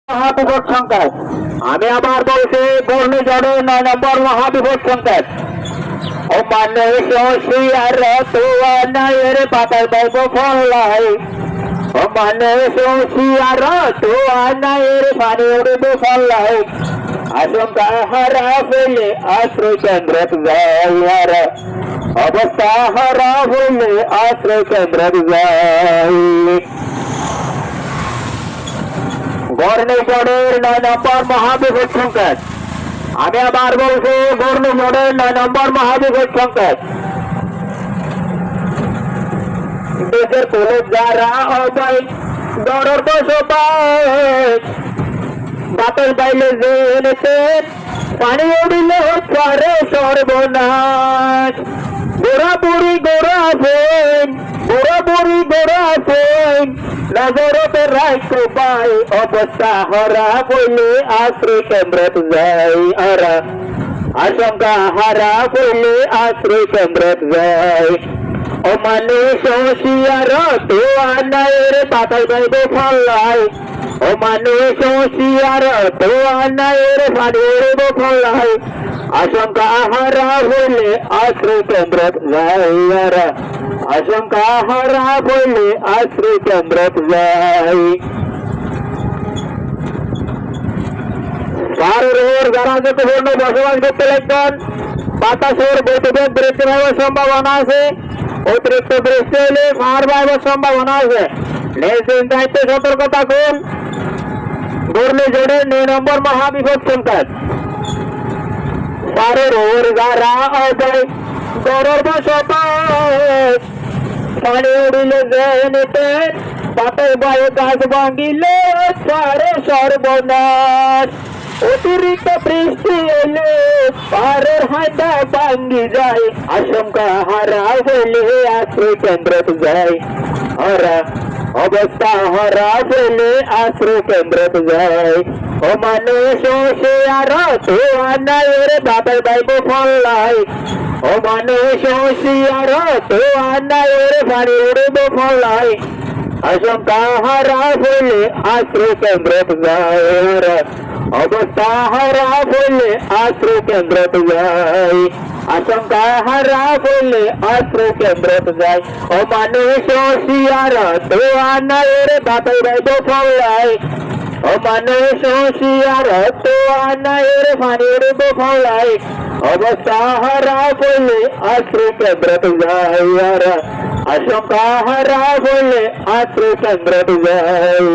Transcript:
মহাবিপদ সংকেত। আমি আবার বলছি ঘূর্ণিঝড়ের 9 নম্বর মহাবিপদ সংকেত। ও মানুষ হুঁশিয়ার তুয়ার পাতায় পাইব ফলাই। ও মানুষ হুঁশিয়ার তুয়ার পানি উড়িব ফলাই। আশঙ্কা হারা হইলে আশ্রয় কেন্দ্র যাইয়ার অবস্থা হারা হইলে আশ্রয় কেন্দ্র যাই। ঘূর্ণিঝড়ের 9 নম্বর মহাবিপদ সংকেত। আমি আবার বলছি ঘূর্ণিঝড়ের 9 নম্বর মহাবিপদ সংকেত। দেশের পুলিশ যারা অবাই দরর বসবাস বাতাস বাইলে জেনেছে পানি উড়িল পারে সর্বনাশ। গোড়া বুড়ি গোড়া ফেন গোড়া বুড়ি গোড়া ফেন নজরতে রাখো পাই অবস্থা হরা বইলে আশ্রয় কেন্দ্র যাই আরা আশঙ্কা হারা বইলে আশ্রয় কেন্দ্র যাই। ও মানুষ হুঁশিয়ার তুয়ার পাতায় পাইব ফলাই। ও মানুষ হুঁশিয়ার তুয়ার পানি উড়িব ফলাই। আশঙ্কা হারা হইলে আশ্রয় কেন্দ্র যাই আশঙ্কা হারা হইলে আশ্রয় কেন্দ্র যাই। পাহাড়ের যারা যতপূর্ণ বসবাস করতে লাগবেন বাতাসের গতিবেগ বৃদ্ধি পাওয়ার সম্ভাবনা আছে। অতিরিক্ত বৃষ্টি হলে পাহাড় পাইবার সম্ভাবনা আছে। নিশ্চিন্ত দায়িত্বে সতর্ক থাকুন। ঘূর্ণিঝড়ের 9 নম্বর মহাবিপদ সংকেত। পাহাড়ের যারা অবাই দরর বসবাস পানি উড়িলে জেনেতে পাতায় বায়ু গাছ ভাঙিলে পারে সর্বনাশ। অতিরিক্ত বৃষ্টি এলে পাহাড়ের হাঁটা ভাঙ্গি যায়। আশঙ্কা হারা হইলে আশ্রয় কেন্দ্র যায় হারা অবস্থা হারা হইলে আশ্রয় কেন্দ্র যায়। ও মানুষ হুঁশিয়ার তুয়ার বাতায় পাইব ফলাই। ও মানুষ হুঁশিয়ার তুয়ার পানি উড়িব ফলাই। আশঙ্কা হারা হইলে আশ্রয় কেন্দ্র যায় অবস্থা হারা হইলে আশ্রয় কেন্দ্র যাই আশঙ্কা হারা হইলে আশ্রয় কেন্দ্র যাই। ও মানুষ হুঁশিয়ার তুয়ার বাতায় পাইব ফলাই। ও মানুষ হুঁশিয়ার তুয়ার পানি উড়িব ফলাই। অবস্থা হারা হইলে আশ্রয় কেন্দ্র যাই আশঙ্কা হারা হইলে আশ্রয় কেন্দ্র যাই।